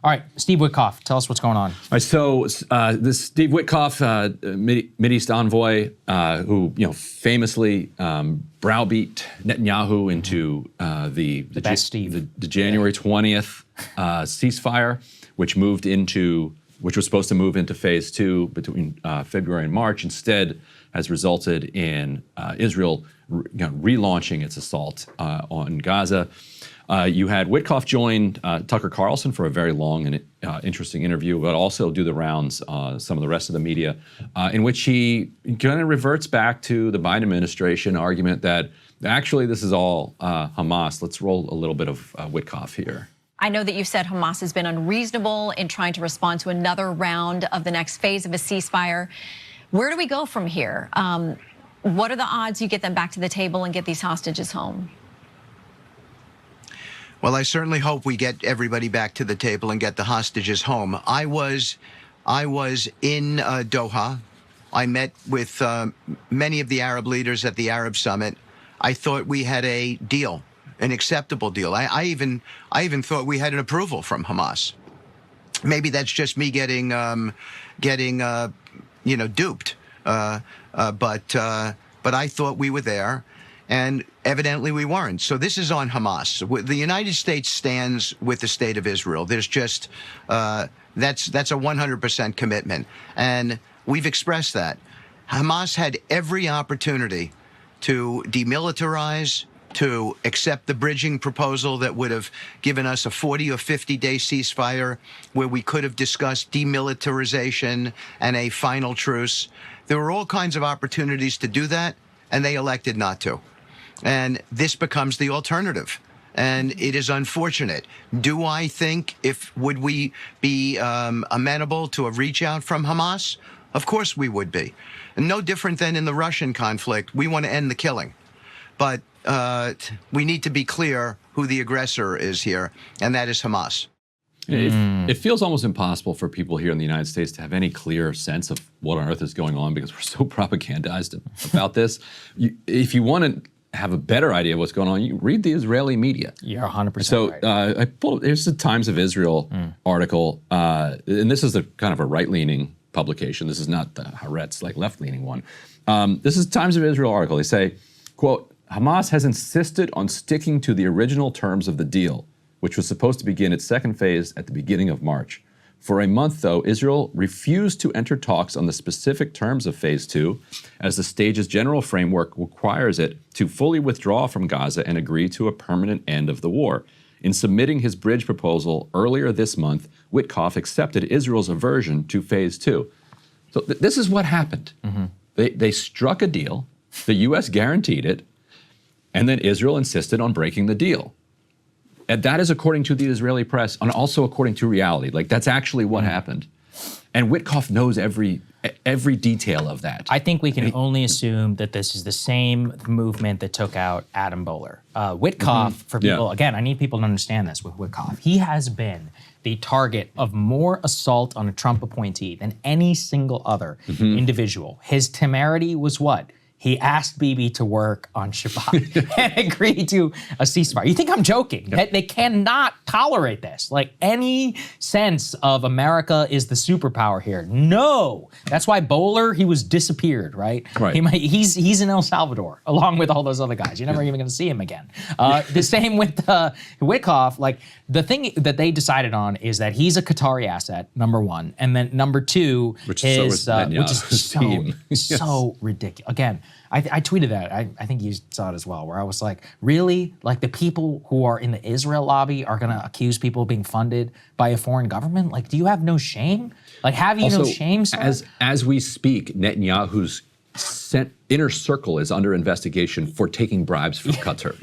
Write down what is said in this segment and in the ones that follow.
All right, Steve Witkoff, tell us what's going on. All right, so this Steve Witkoff, Mideast envoy, who famously browbeat Netanyahu into the January 20th ceasefire, which was supposed to move into phase 2 between February and March, instead has resulted in Israel relaunching its assault on Gaza. You had Witkoff join Tucker Carlson for a very long and interesting interview, but also do the rounds, some of the rest of the media, in which he kind of reverts back to the Biden administration argument that actually this is all Hamas. Let's roll a little bit of Witkoff here. I know that you said Hamas has been unreasonable in trying to respond to another round of the next phase of a ceasefire. Where do we go from here? What are the odds you get them back to the table and get these hostages home? Well, I certainly hope we get everybody back to the table and get the hostages home. I was in Doha. I met with many of the Arab leaders at the Arab Summit. I thought we had a deal, an acceptable deal. I even thought we had an approval from Hamas. Maybe that's just me getting duped. But I thought we were there. And evidently we weren't. So this is on Hamas. The United States stands with the state of Israel. There's just, that's a 100% commitment. And we've expressed that. Hamas had every opportunity to demilitarize, to accept the bridging proposal that would have given us a 40 or 50-day ceasefire where we could have discussed demilitarization and a final truce. There were all kinds of opportunities to do that, and they elected not to. And this becomes the alternative. And it is unfortunate. Do I think would we be amenable to a reach out from Hamas? Of course we would be. And no different than in the Russian conflict. We want to end the killing. But we need to be clear who the aggressor is here, and that is Hamas. It feels almost impossible for people here in the United States to have any clear sense of what on earth is going on because we're so propagandized about this. If you want to have a better idea of what's going on, you read the Israeli media. You're 100% so, right. Here's the Times of Israel article, and this is kind of a right-leaning publication. This is not the Haaretz, left-leaning one. This is Times of Israel article. They say, quote, Hamas has insisted on sticking to the original terms of the deal, which was supposed to begin its second phase at the beginning of March. For a month, though, Israel refused to enter talks on the specific terms of Phase 2, as the stage's general framework requires it to fully withdraw from Gaza and agree to a permanent end of the war. In submitting his bridge proposal earlier this month, Witkoff accepted Israel's aversion to Phase 2. So this is what happened. They struck a deal, the U.S. guaranteed it, and then Israel insisted on breaking the deal. And that is according to the Israeli press, and also according to reality. That's actually what happened. And Witkoff knows every detail of that. I think we can only assume that this is the same movement that took out Adam Boehler. Witkoff, for people, again, I need people to understand this with Witkoff. He has been the target of more assault on a Trump appointee than any single other individual. His temerity was what? He asked Bibi to work on Shabbat and agreed to a ceasefire. You think I'm joking? Yep. They cannot tolerate this. Any sense of America is the superpower here. No. That's why Boehler, he was disappeared, right? He's in El Salvador, along with all those other guys. You're never even going to see him again. The same with Witkoff. The thing that they decided on is that he's a Qatari asset, number one. And then number two which is so ridiculous. Again, I tweeted that. I think you saw it as well, where I was like, really? The people who are in the Israel lobby are going to accuse people of being funded by a foreign government? Do you have no shame? Have you no shame, sir? As we speak, Netanyahu's inner circle is under investigation for taking bribes from Qatar.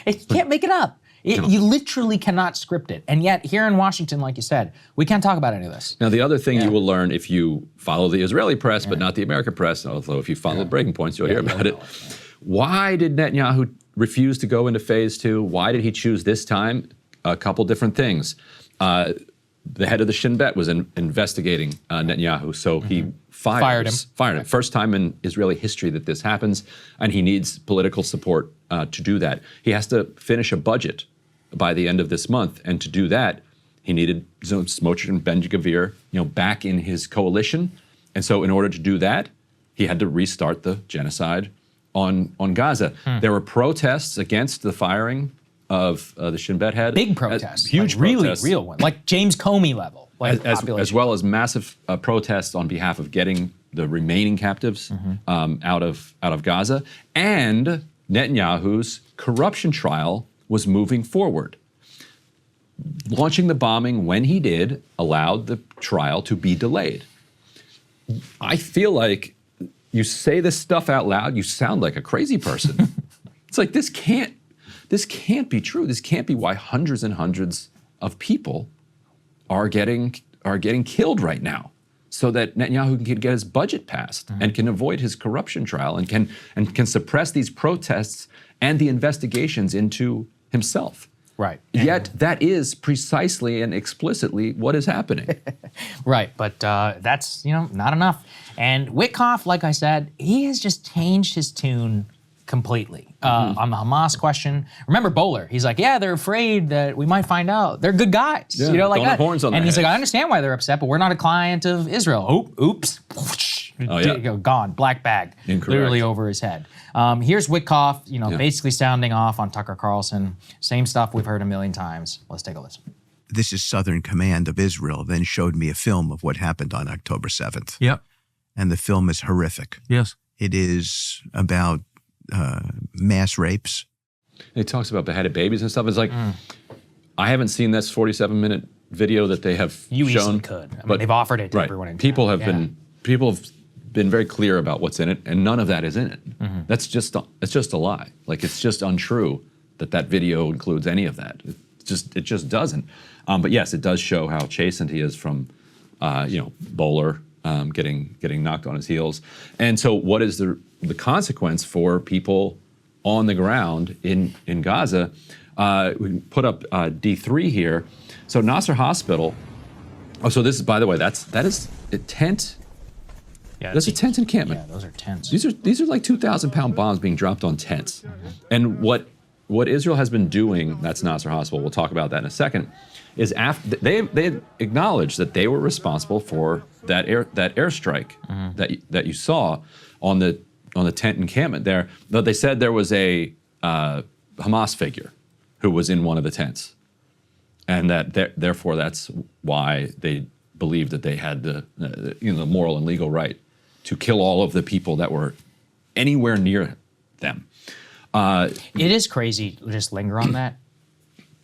You can't make it up. You literally cannot script it. And yet, here in Washington, like you said, we can't talk about any of this. Now, the other thing you will learn if you follow the Israeli press, but not the American press, although if you follow the breaking points, you'll hear about it. Why did Netanyahu refuse to go into Phase 2? Why did he choose this time? A couple different things. The head of the Shin Bet was investigating Netanyahu, so he fired him. First time in Israeli history that this happens, and he needs political support to do that. He has to finish a budget by the end of this month. And to do that, he needed Smotrich and Ben-Gvir, back in his coalition. And so in order to do that, he had to restart the genocide on Gaza. There were protests against the firing of the Shin Bet head. Big protests. Huge really protests. real one. Like James Comey level. Like As well as massive protests on behalf of getting the remaining captives out of Gaza. And Netanyahu's corruption trial was moving forward. Launching the bombing when he did allowed the trial to be delayed. I feel like you say this stuff out loud, you sound like a crazy person. It's like, this can't be true. This can't be why hundreds and hundreds of people are getting killed right now, so that Netanyahu can get his budget passed and can avoid his corruption trial and can suppress these protests and the investigations into himself. Right. Yet that is precisely and explicitly what is happening. Right, but that's not enough. And Witkoff, like I said, he has just changed his tune completely on the Hamas question. Remember Bowler? He's like, yeah, they're afraid that we might find out. They're good guys, like don't have that. horns on and their he's like, heads. I understand why they're upset, but we're not a client of Israel. Oops. Oh, yeah. Gone, black bag, Incorrect. literally over his head. Here's Witkoff, basically sounding off on Tucker Carlson. Same stuff we've heard a million times. Let's take a listen. This is Southern Command of Israel, then showed me a film of what happened on October 7th. Yep. And the film is horrific. Yes. It is about mass rapes. He talks about beheaded babies and stuff. It's like, I haven't seen this 47-minute video that they have You shown. easily could. I mean, they've offered it to right. everyone in People town. have been very clear about what's in it, and none of that is in it. It's just a lie. Like, it's just untrue that video includes any of that. It just doesn't. But yes, it does show how chastened he is from, Bowler getting knocked on his heels. And so, what is the consequence for people on the ground in Gaza? We can put up D3 here. So Nasser Hospital. Oh, so this is, by the way, that is a tent. Yeah, Those are tent encampment. Yeah, those are tents. These are like 2,000-pound bombs being dropped on tents. And what Israel has been doing, that's Nasser Hospital, we'll talk about that in a second, is after they acknowledged that they were responsible for that airstrike that you saw on the tent encampment there. But they said there was a Hamas figure who was in one of the tents, and that therefore that's why they believed that they had the moral and legal right to kill all of the people that were anywhere near them. It is crazy to just linger on that.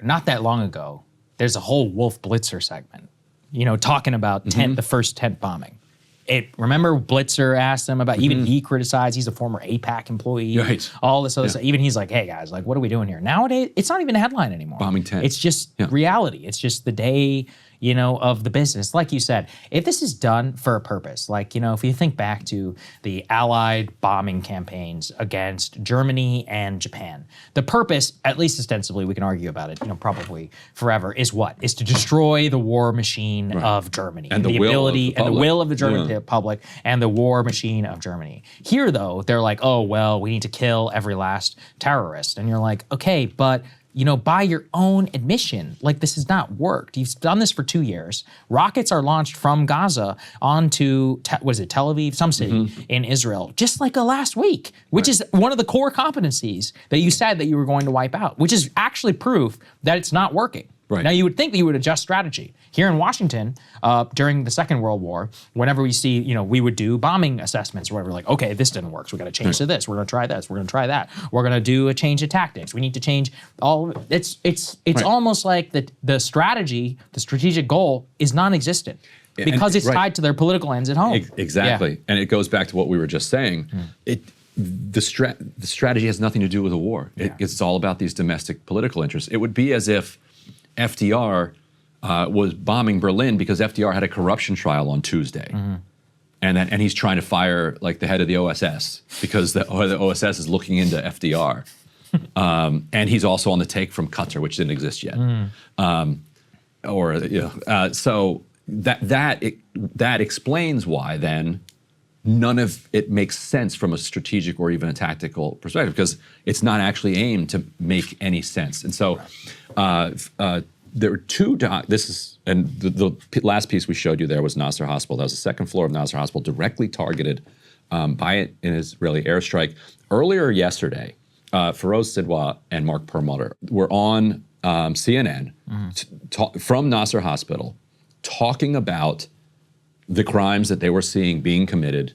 Not that long ago, there's a whole Wolf Blitzer segment, talking about the first tent bombing. Remember Blitzer asked them about, even he criticized, he's a former AIPAC employee, right. all this other stuff. Even he's like, hey guys, like, what are we doing here? Nowadays, it's not even a headline anymore. Bombing tent. It's just reality. It's just the day, of the business. Like you said, if this is done for a purpose, like, if you think back to the Allied bombing campaigns against Germany and Japan, the purpose, at least ostensibly, we can argue about it, probably forever, is what? Is to destroy the war machine of Germany. And the will ability of the and the public. will of the German public and the war machine of Germany. Here, though, they're like, oh, well, we need to kill every last terrorist. And you're like, okay, but by your own admission, like, this has not worked. You've done this for 2 years. Rockets are launched from Gaza onto, Tel Aviv, some city in Israel, just like last week, which is one of the core competencies that you said that you were going to wipe out, which is actually proof that it's not working. Right. Now, you would think that you would adjust strategy. Here in Washington, during the Second World War, whenever we see, we would do bombing assessments or whatever, like, okay, this didn't work, so we got to change to this. We're going to try this. We're going to try that. We're going to do a change of tactics. We need to change all of it. It's almost like the strategy, the strategic goal is non-existent because it's tied to their political ends at home. Exactly. Yeah. And it goes back to what we were just saying. The strategy has nothing to do with the war. It's all about these domestic political interests. It would be as if FDR was bombing Berlin because FDR had a corruption trial on Tuesday. And he's trying to fire like the head of the OSS because the OSS is looking into FDR. And he's also on the take from Qatar, which didn't exist yet. So that explains why then none of it makes sense from a strategic or even a tactical perspective because it's not actually aimed to make any sense. And so there were two, the last piece we showed you there was Nasser Hospital. That was the second floor of Nasser Hospital, directly targeted by an Israeli airstrike. Earlier yesterday, Feroz Sidwa and Mark Perlmutter were on CNN from Nasser Hospital talking about the crimes that they were seeing being committed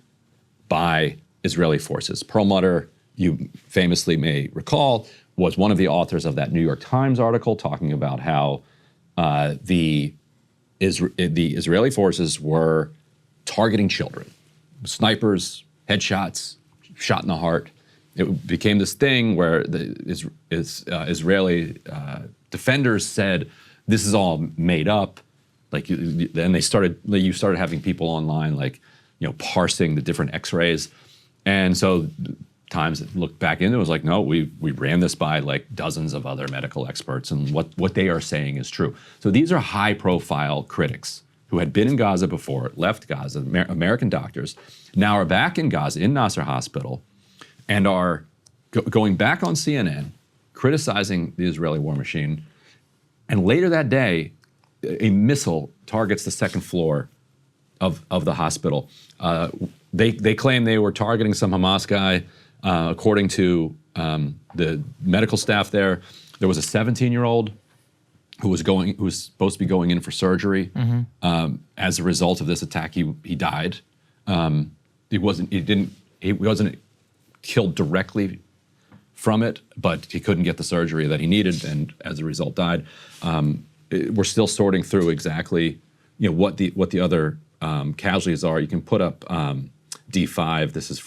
by Israeli forces. Perlmutter, you famously may recall, was one of the authors of that New York Times article talking about how the Israeli forces were targeting children. Snipers, headshots, shot in the heart. It became this thing where the Israeli defenders said, this is all made up. Then you started having people online, parsing the different X-rays. And so Times looked back into it, was like, no, we ran this by dozens of other medical experts, and what they are saying is true. So these are high-profile critics who had been in Gaza before, left Gaza, American doctors, now are back in Gaza, in Nasser Hospital, and are going back on CNN, criticizing the Israeli war machine. And later that day, a missile targets the second floor of the hospital. They claim they were targeting some Hamas guy. According to the medical staff there was a 17-year-old who was supposed to be going in for surgery. As a result of this attack, he died. He wasn't killed directly from it, but he couldn't get the surgery that he needed, and as a result died. We're still sorting through exactly what the other casualties are. You can put up D5. This is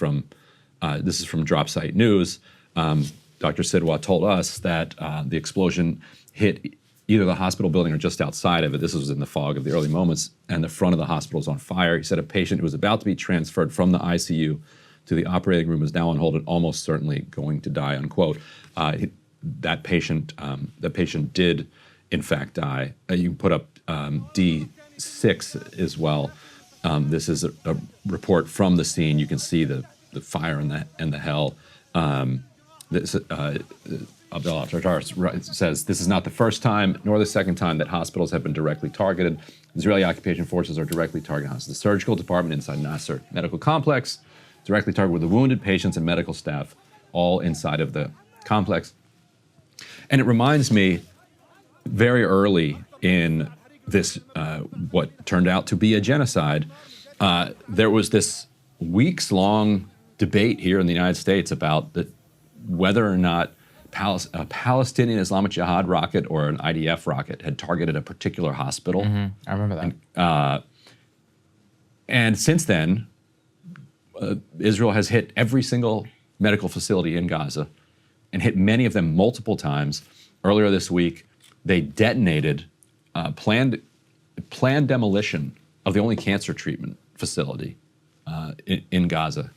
from Drop Site News. Dr. Sidwa told us that the explosion hit either the hospital building or just outside of it. This was in the fog of the early moments, and the front of the hospital is on fire. He said a patient who was about to be transferred from the ICU to the operating room is now on hold and almost certainly going to die, unquote. That patient did, in fact, die. You can put up D6 as well. This is a report from the scene. You can see the fire and the hell. Abdel Attar says, this is not the first time nor the second time that hospitals have been directly targeted. Israeli occupation forces are directly targeting hospitals. The surgical department inside Nasser Medical Complex, directly targeted with the wounded patients and medical staff, all inside of the complex. And it reminds me, very early in this, what turned out to be a genocide, there was this weeks-long debate here in the United States about whether or not a Palestinian Islamic Jihad rocket or an IDF rocket had targeted a particular hospital. I remember that. And since then, Israel has hit every single medical facility in Gaza and hit many of them multiple times. Earlier this week, they detonated planned demolition of the only cancer treatment facility in Gaza.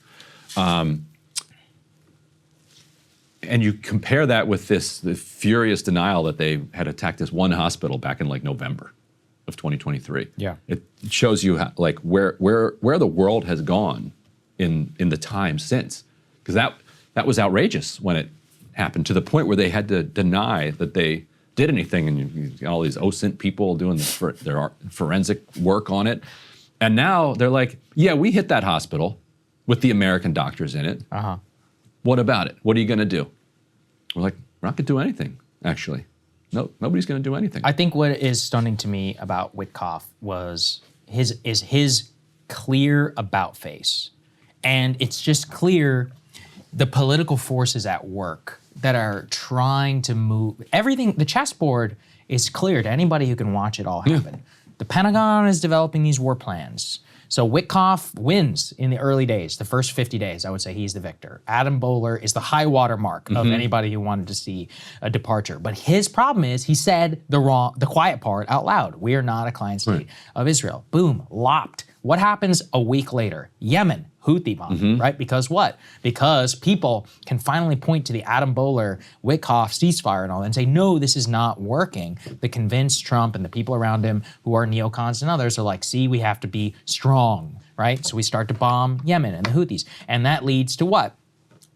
And you compare that with the furious denial that they had attacked this one hospital back in November of 2023. Yeah, it shows you how, where the world has gone in the time since, because that was outrageous when it happened, to the point where they had to deny that they did anything, and you got all these OSINT people doing their forensic work on it, and now they're like, yeah, we hit that hospital with the American doctors in it. What about it? What are you going to do? We're like, we're not going to do anything, actually. No, nobody's going to do anything. I think what is stunning to me about Witkoff was his clear about face. And it's just clear the political forces at work that are trying to move everything. The chessboard is clear to anybody who can watch it all happen. The Pentagon is developing these war plans. So Witkoff wins in the early days, the first 50 days. I would say he's the victor. Adam Bowler is the high water mark of anybody who wanted to see a departure. But his problem is he said the quiet part out loud. We are not a client state of Israel. Boom, lopped. What happens a week later? Yemen, Houthi bombing, right? Because what? Because people can finally point to the Adam Boehler, Witkoff ceasefire and all that and say, no, this is not working. The convinced Trump and the people around him who are neocons and others are like, see, we have to be strong, right? So we start to bomb Yemen and the Houthis. And that leads to what?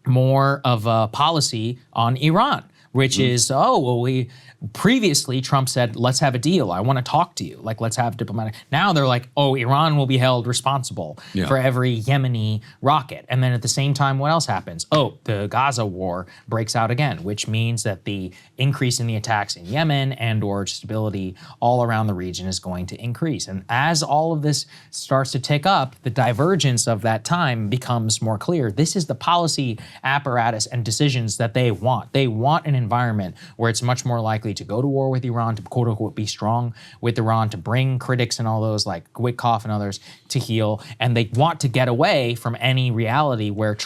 More of a policy on Iran, which is, previously Trump said, let's have a deal. I want to talk to you. Like, let's have diplomatic. Now they're like, oh, Iran will be held responsible for every Yemeni rocket. And then at the same time, what else happens? Oh, the Gaza war breaks out again, which means that the increase in the attacks in Yemen and or stability all around the region is going to increase. And as all of this starts to tick up, the divergence of that time becomes more clear. This is the policy apparatus and decisions that they want. They want an environment where it's much more likely to go to war with Iran, to quote unquote be strong with Iran, to bring critics and all those like Witkoff and others to heel. And they want to get away from any reality where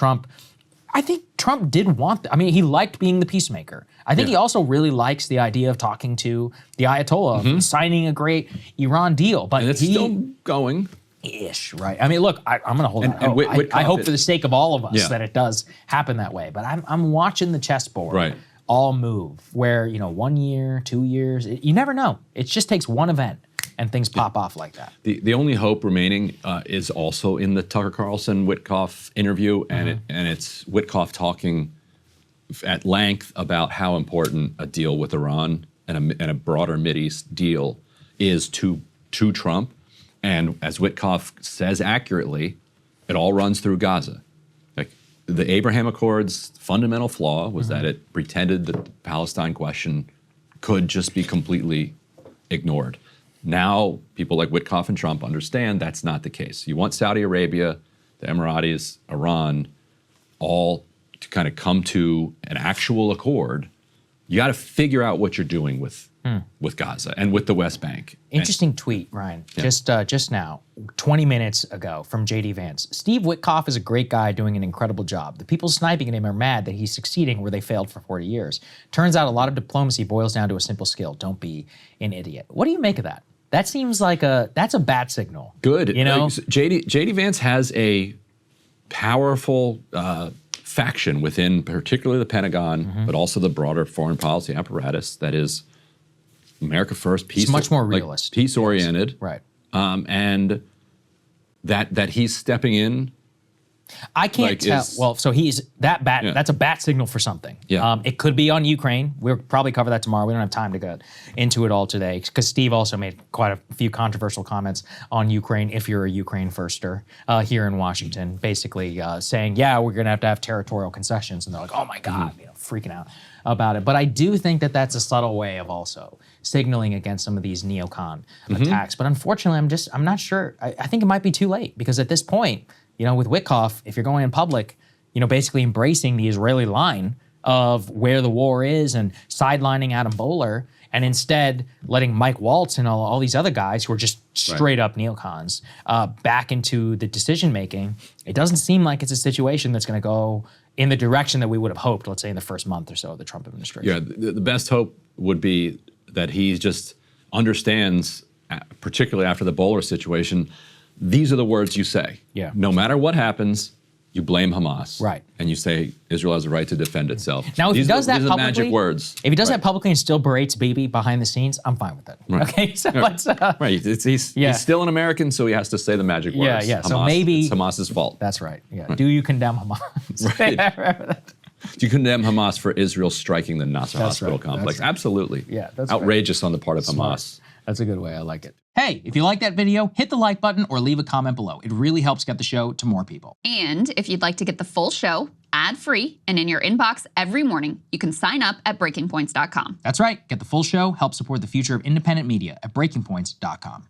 I think Trump did want I mean, he liked being the peacemaker. I think he also really likes the idea of talking to the Ayatollah, of signing a great Iran deal. But and it's still going. Ish, right? I mean, look, I'm going to hold on. I hope for the sake of all of us that it does happen that way. But I'm watching the chessboard all move where, 1 year, 2 years, you never know. It just takes one event and things pop off like that. The only hope remaining is also in the Tucker Carlson Witkoff interview, and it's Witkoff talking at length about how important a deal with Iran and a broader Mideast deal is to Trump. And as Witkoff says accurately, it all runs through Gaza. Like the Abraham Accords' fundamental flaw was that it pretended that the Palestine question could just be completely ignored. Now, people like Witkoff and Trump understand that's not the case. You want Saudi Arabia, the Emiratis, Iran, all to kind of come to an actual accord. You got to figure out what you're doing with Gaza and with the West Bank. Interesting tweet, Ryan, just now, 20 minutes ago from J.D. Vance. Steve Witkoff is a great guy doing an incredible job. The people sniping at him are mad that he's succeeding where they failed for 40 years. Turns out a lot of diplomacy boils down to a simple skill. Don't be an idiot. What do you make of that? That seems like that's a bat signal. Good. J.D. Vance has a powerful faction within particularly the Pentagon, but also the broader foreign policy apparatus that is America first, peace. It's much more realist. Peace-oriented. Right. And that he's stepping in. I can't tell. So he's that bat. That's a bat signal for something. Yeah. It could be on Ukraine. We'll probably cover that tomorrow. We don't have time to get into it all today because Steve also made quite a few controversial comments on Ukraine. If you're a Ukraine firster here in Washington, basically saying, "Yeah, we're going to have territorial concessions," and they're like, "Oh my God," freaking out about it. But I do think that that's a subtle way of also signaling against some of these neocon attacks. But unfortunately, I'm not sure. I think it might be too late because at this point, with Witkoff, if you're going in public, basically embracing the Israeli line of where the war is and sidelining Adam Boehler, and instead letting Mike Waltz and all these other guys who are just straight up neocons back into the decision making, it doesn't seem like it's a situation that's going to go in the direction that we would have hoped, let's say in the first month or so of the Trump administration. Yeah, the best hope would be that he just understands, particularly after the Boehler situation, these are the words you say. Yeah. No matter what happens, you blame Hamas. Right. And you say Israel has a right to defend itself. Now, if he does that publicly, these are the magic words. If he does that publicly and still berates Bibi behind the scenes, I'm fine with that. Right. Okay, so he's still an American, so he has to say the magic words. Yeah. Hamas, So maybe it's Hamas's fault. That's right. Yeah. Do you condemn Hamas? Right. Do you condemn Hamas for Israel striking the Nasser hospital complex? Absolutely. Yeah, that's outrageous on the part of Smart. Hamas. That's a good way. I like it. Hey, if you like that video, hit the like button or leave a comment below. It really helps get the show to more people. And if you'd like to get the full show ad-free and in your inbox every morning, you can sign up at breakingpoints.com. That's right. Get the full show, help support the future of independent media at breakingpoints.com.